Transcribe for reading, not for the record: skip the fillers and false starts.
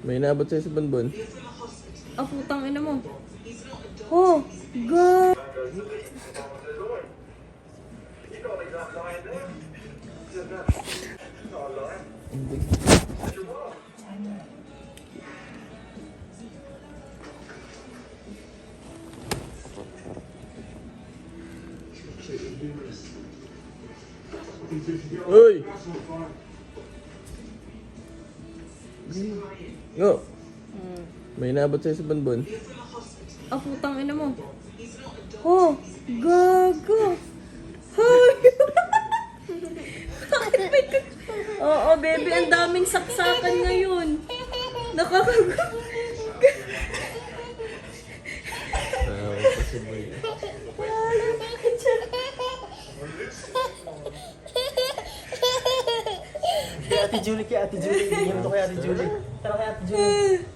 May inabot sa'yo sa Bonbon. Ah, putang ina mo. Oh, God. Hindi. Uy! Go! May inabot sa'yo sa Bonbon. Ah, putang ina mo. Oh, gago. Hay. Bakit may Oo, baby, ang daming saksakan ngayon. Nakakagulo. Kasi boy. Kay Ate Julie, kay Ate Julie. Bigyan mo to kay Ate Julie. Tara kay Ate Julie.